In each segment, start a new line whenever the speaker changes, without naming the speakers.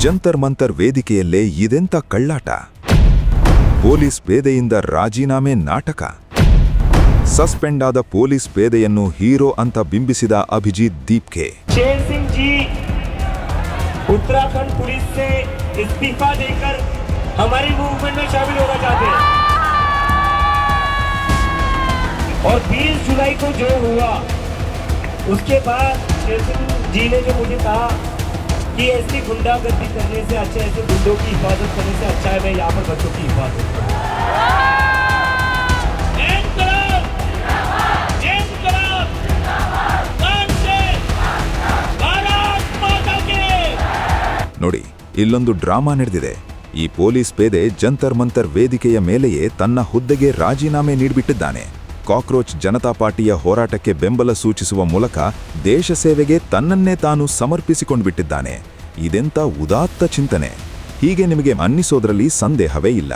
ಜಂತರ್ ಮಂತರ್ ವೇದಿಕೆಯಲ್ಲೇ ಇದೆಂತ ಕಳ್ಳಾಟ. ಪೊಲೀಸ್ ಪೇದೆಯಿಂದ ರಾಜೀನಾಮೆ ನಾಟಕ. ಸಸ್ಪೆಂಡ್ ಆದ ಪೊಲೀಸ್ ಪೇದೆಯನ್ನು ಹೀರೋ ಅಂತ ಬಿಂಬಿಸಿದ ಅಭಿಜಿತ್ ದೀಪ್ಗೆ.
शेर सिंह जी उत्तराखंड पुलिस से इस्तीफा देकर हमारी मूवमेंट में शामिल होना चाहते हैं और 20 जुलाई को जो हुआ उसके बाद शेर सिंह जी ने जो मुझे कहा कि ऐसी गुंडागर्दी करने से अच्छा, ऐसे गुंडों की हिफाजत करने से अच्छा है मैं यहाँ पर बच्चों की हिफाजत करूं।
ನೋಡಿ, ಇಲ್ಲೊಂದು ಡ್ರಾಮಾ ನಡೆದಿದೆ. ಈ ಪೊಲೀಸ್ ಪೇದೆ ಜಂತರ್ ಮಂತರ್ ವೇದಿಕೆಯ ಮೇಲೆಯೇ ತನ್ನ ಹುದ್ದೆಗೆ ರಾಜೀನಾಮೆ ನೀಡಿಬಿಟ್ಟಿದ್ದಾನೆ. ಕಾಕ್ರೋಚ್ ಜನತಾ ಪಾರ್ಟಿಯ ಹೋರಾಟಕ್ಕೆ ಬೆಂಬಲ ಸೂಚಿಸುವ ಮೂಲಕ ದೇಶ ಸೇವೆಗೆ ತನ್ನನ್ನೇ ತಾನು ಸಮರ್ಪಿಸಿಕೊಂಡ್ಬಿಟ್ಟಿದ್ದಾನೆ. ಇದೆಂಥ ಉದಾತ್ತ ಚಿಂತನೆ. ಹೀಗೆ ನಿಮಗೆ ಅನ್ನಿಸೋದ್ರಲ್ಲಿ ಸಂದೇಹವೇ ಇಲ್ಲ.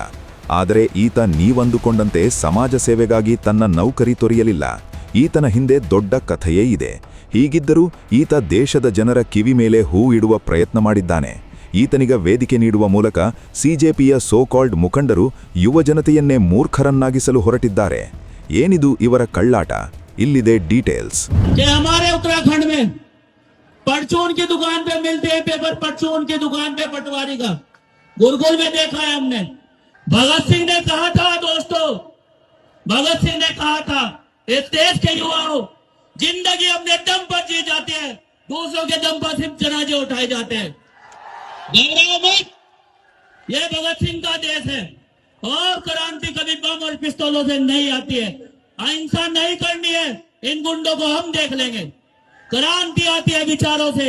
ಆದರೆ ಈತ ನೀವಂದುಕೊಂಡಂತೆ ಸಮಾಜ ಸೇವೆಗಾಗಿ ತನ್ನ ನೌಕರಿ ತೊರೆಯಲಿಲ್ಲ. ಈತನ ಹಿಂದೆ ದೊಡ್ಡ ಕಥೆಯೇ ಇದೆ. ಹೀಗಿದ್ದರೂ ಈತ ದೇಶದ ಜನರ ಕಿವಿ ಮೇಲೆ ಹೂ ಇಡುವ ಪ್ರಯತ್ನ ಮಾಡಿದ್ದಾನೆ. ಈತನಿಗ ವೇದಿಕೆ ನೀಡುವ ಮೂಲಕ ಸಿಜೆಪಿಯ ಸೋಕಾಲ್ಡ್ ಮುಖಂಡರು ಯುವ ಜನತೆಯನ್ನೇ ಮೂರ್ಖರನ್ನಾಗಿಸಲು ಹೊರಟಿದ್ದಾರೆ. ಏನಿದು ಇವರ ಕಳ್ಳಾಟ? ಇಲ್ಲಿದೆ ಡೀಟೇಲ್ಸ್.
हमारे उत्तराखंड में परचून की दुकान पे मिलते हैं पेपर, परचून की दुकान पे पटवारी का गुरुकुल में देखा है हमने। भगत सिंह ने कहा था दोस्तों, भगत सिंह ने कहा था इस देश के युवाओं, जिंदगी अपने दम पर जी जाते हैं, दूसरों के दम पर सिर्फ जनाजे उठाए जाते हैं। ये भगत सिंह का देश है और क्रांति कभी बम और पिस्तौलों से नहीं आती है। अहिंसा नहीं करनी है, इन गुंडों को हम देख लेंगे। क्रांति आती है विचारों से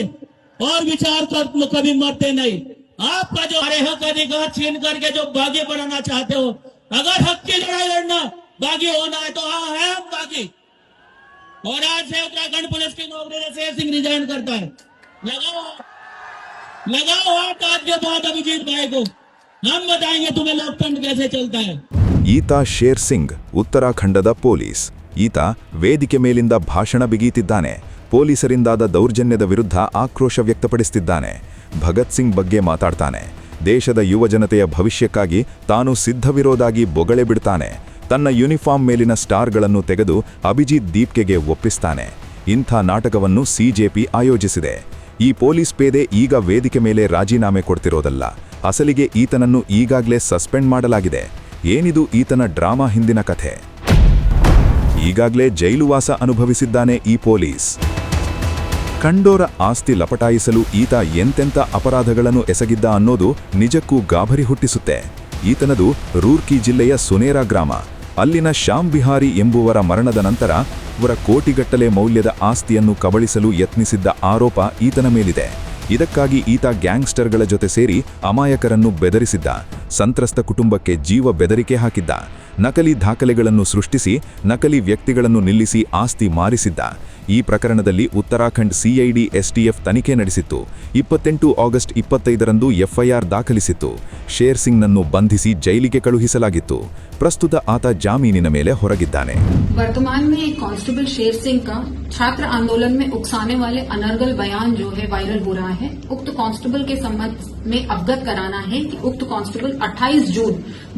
और विचार कर कभी मरते नहीं। आपका जो हरे हक अधिकार छीन करके जो बागी बनाना चाहते हो, अगर हक की लड़ाई लड़ना बागी होना है तो हाँ है हम बागी। और आज से उत्तराखंड पुलिस की नौकरी से शेर सिंह रिजाइन करता है। लगाओ हाथ आज के बाद अभिजीत भाई को, हम बताएंगे तुम्हें लोकतंत्र कैसे चलता है।
ಈತ ಶೇರ್ ಸಿಂಗ್, ಉತ್ತರಾಖಂಡದ ಪೊಲೀಸ್. ಈತ ವೇದಿಕೆ ಮೇಲಿಂದ ಭಾಷಣ ಬಿಗೀತಿದ್ದಾನೆ. ಪೊಲೀಸರಿಂದಾದ ದೌರ್ಜನ್ಯದ ವಿರುದ್ಧ ಆಕ್ರೋಶ ವ್ಯಕ್ತಪಡಿಸುತ್ತಿದ್ದಾನೆ. ಭಗತ್ ಸಿಂಗ್ ಬಗ್ಗೆ ಮಾತಾಡ್ತಾನೆ. ದೇಶದ ಯುವ ಜನತೆಯ ಭವಿಷ್ಯಕ್ಕಾಗಿ ತಾನು ಸಿದ್ಧವಿರೋದಾಗಿ ಬೊಗಳೆ ಬಿಡ್ತಾನೆ. ತನ್ನ ಯೂನಿಫಾರ್ಮ್ ಮೇಲಿನ ಸ್ಟಾರ್ಗಳನ್ನು ತೆಗೆದು ಅಭಿಜಿತ್ ದೀಪ್ಗೆಗೆ ಒಪ್ಪಿಸ್ತಾನೆ. ಇಂಥ ನಾಟಕವನ್ನು ಸಿಜೆಪಿ ಆಯೋಜಿಸಿದೆ. ಈ ಪೊಲೀಸ್ ಪೇದೆ ಈಗ ವೇದಿಕೆ ಮೇಲೆ ರಾಜೀನಾಮೆ ಕೊಡ್ತಿರೋದಲ್ಲ, ಅಸಲಿಗೆ ಈತನನ್ನು ಈಗಾಗಲೇ ಸಸ್ಪೆಂಡ್ ಮಾಡಲಾಗಿದೆ. ಏನಿದು ಈತನ ಡ್ರಾಮಾ ಹಿಂದಿನ ಕಥೆ? ಈಗಾಗಲೇ ಜೈಲುವಾಸ ಅನುಭವಿಸಿದ್ದಾನೆ ಈ ಪೊಲೀಸ್. ಕಂಡೋರ ಆಸ್ತಿ ಲಪಟಾಯಿಸಲು ಈತ ಎಂತೆಂಥ ಅಪರಾಧಗಳನ್ನು ಎಸಗಿದ್ದ ಅನ್ನೋದು ನಿಜಕ್ಕೂ ಗಾಬರಿ ಹುಟ್ಟಿಸುತ್ತೆ. ಈತನದು ರೂರ್ಕಿ ಜಿಲ್ಲೆಯ ಸುನೇರಾ ಗ್ರಾಮ. ಅಲ್ಲಿನ ಶ್ಯಾಮ್ ಬಿಹಾರಿ ಎಂಬುವರ ಮರಣದ ನಂತರ ಅವರ ಕೋಟಿಗಟ್ಟಲೆ ಮೌಲ್ಯದ ಆಸ್ತಿಯನ್ನು ಕಬಳಿಸಲು ಯತ್ನಿಸಿದ್ದ ಆರೋಪ ಈತನ ಮೇಲಿದೆ. ಇದಕ್ಕಾಗಿ ಈತ ಗ್ಯಾಂಗ್ಸ್ಟರ್ಗಳ ಜೊತೆ ಸೇರಿ ಅಮಾಯಕರನ್ನು ಬೆದರಿಸಿದ್ದ. ಸಂತ್ರಸ್ತ ಕುಟುಂಬಕ್ಕೆ ಜೀವ ಬೆದರಿಕೆ ಹಾಕಿದ್ದ. ನಕಲಿ ದಾಖಲೆಗಳನ್ನು ಸೃಷ್ಟಿಸಿ ನಕಲಿ ವ್ಯಕ್ತಿಗಳನ್ನು ನಿಲ್ಲಿಸಿ ಆಸ್ತಿ ಮಾರಿಸಿದ್ದ. ಈ ಪ್ರಕರಣದಲ್ಲಿ ಉತ್ತರಾಖಂಡ್ ಸಿಐಡಿ ಎಸ್ಟಿಎಫ್ ತನಿಖೆ ನಡೆಸಿತ್ತು. 28 ಆಗಸ್ಟ್ 25ರಂದು ಎಫ್ಐಆರ್ ದಾಖಲಿಸಿತ್ತು. ಶೇರ್ ಸಿಂಗ್ನನ್ನು ಬಂಧಿಸಿ ಜೈಲಿಗೆ ಕಳುಹಿಸಲಾಗಿತ್ತು. ಪ್ರಸ್ತುತ ಆತ ಜಾಮೀನಿನ ಮೇಲೆ ಹೊರಗಿದ್ದಾನೆ.
वर्तमान में कांस्टेबल शेर सिंह का छात्र आंदोलन में उकसाने वाले अनर्गल बयान जो है वायरल हो रहा है। उक्त कांस्टेबल के संबंध में अवगत कराना है कि उक्त कांस्टेबल 28 जून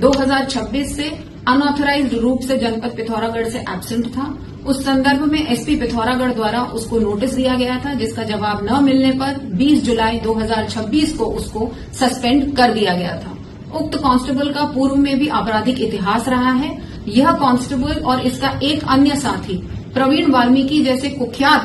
2026 से अनऑथराइज्ड रूप से जनपद पिथौरागढ़ से एब्सेंट था। उस संदर्भ में एसपी पिथौरागढ़ द्वारा उसको नोटिस दिया गया था, जिसका जवाब न मिलने पर 20 जुलाई 2026 को उसको सस्पेंड कर दिया गया था। उक्त कांस्टेबल का पूर्व में भी आपराधिक इतिहास रहा है। यह कांस्टेबल और इसका एक अन्य साथी प्रवीण वाल्मीकि जैसे कुख्यात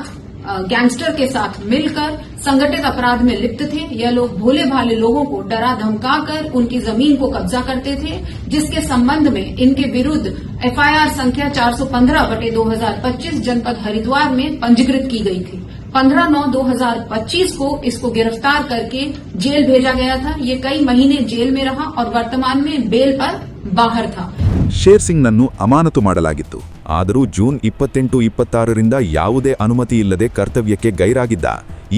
गैंगस्टर के साथ मिलकर संगठित अपराध में लिप्त थे। यह लोग भोले भाले लोगों को डरा धमकाकर उनकी जमीन को कब्जा करते थे, जिसके संबंध में इनके विरुद्ध एफआईआर संख्या 415/2025 जनपद हरिद्वार में पंजीकृत की गई थी। 15/9/2025 को इसको गिरफ्तार करके जेल भेजा गया था। ये कई महीने जेल में रहा और वर्तमान में बेल पर बाहर था।
ಶೇರ್ ಸಿಂಗ್ನನ್ನು ಅಮಾನತು ಮಾಡಲಾಗಿತ್ತು. ಆದರೂ ಜೂನ್ 28-26ರಿಂದ ಯಾವುದೇ ಅನುಮತಿ ಇಲ್ಲದೆ ಕರ್ತವ್ಯಕ್ಕೆ ಗೈರಾಗಿದ್ದ.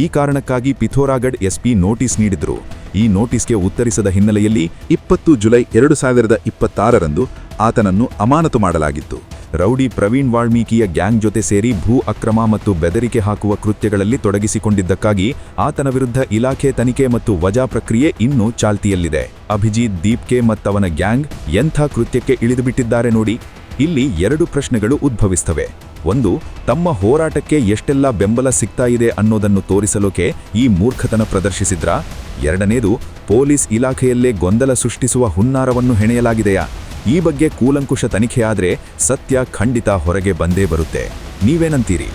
ಈ ಕಾರಣಕ್ಕಾಗಿ ಪಿಥೋರಾಗಢ್ ಎಸ್ಪಿ ನೋಟಿಸ್ ನೀಡಿದ್ರು. ಈ ನೋಟಿಸ್ಗೆ ಉತ್ತರಿಸದ ಹಿನ್ನೆಲೆಯಲ್ಲಿ 20 ಜುಲೈ 2026ರಂದು ಆತನನ್ನು ಅಮಾನತು ಮಾಡಲಾಗಿತ್ತು. ರೌಡಿ ಪ್ರವೀಣ್ ವಾಲ್ಮೀಕಿಯ ಗ್ಯಾಂಗ್ ಜೊತೆ ಸೇರಿ ಭೂ ಅಕ್ರಮ ಮತ್ತು ಬೆದರಿಕೆ ಹಾಕುವ ಕೃತ್ಯಗಳಲ್ಲಿ ತೊಡಗಿಸಿಕೊಂಡಿದ್ದಕ್ಕಾಗಿ ಆತನ ವಿರುದ್ಧ ಇಲಾಖೆ ತನಿಖೆ ಮತ್ತು ವಜಾ ಪ್ರಕ್ರಿಯೆ ಇನ್ನೂ ಚಾಲ್ತಿಯಲ್ಲಿದೆ. ಅಭಿಜಿತ್ ದೀಪ್ಕೆ ಮತ್ತವನ ಗ್ಯಾಂಗ್ ಎಂಥ ಕೃತ್ಯಕ್ಕೆ ಇಳಿದುಬಿಟ್ಟಿದ್ದಾರೆ ನೋಡಿ. ಇಲ್ಲಿ 2 ಪ್ರಶ್ನೆಗಳು ಉದ್ಭವಿಸ್ತವೆ. ಒಂದು, ತಮ್ಮ ಹೋರಾಟಕ್ಕೆ ಎಷ್ಟೆಲ್ಲ ಬೆಂಬಲ ಸಿಗ್ತಾ ಇದೆ ಅನ್ನೋದನ್ನು ತೋರಿಸಲೋಕೆ ಈ ಮೂರ್ಖತನ ಪ್ರದರ್ಶಿಸಿದ್ರಾ? ಎರಡನೇದು, ಪೊಲೀಸ್ ಇಲಾಖೆಯಲ್ಲೇ ಗೊಂದಲ ಸೃಷ್ಟಿಸುವ ಹುನ್ನಾರವನ್ನು ಹೆಣೆಯಲಾಗಿದೆಯಾ? ಈ ಬಗ್ಗೆ ಕೂಲಂಕುಷ ತನಿಖೆ ಆದರೆ ಸತ್ಯ ಖಂಡಿತ ಹೊರಗೆ ಬಂದೇ ಬರುತ್ತೆ. ನೀವೇನಂತೀರಿ?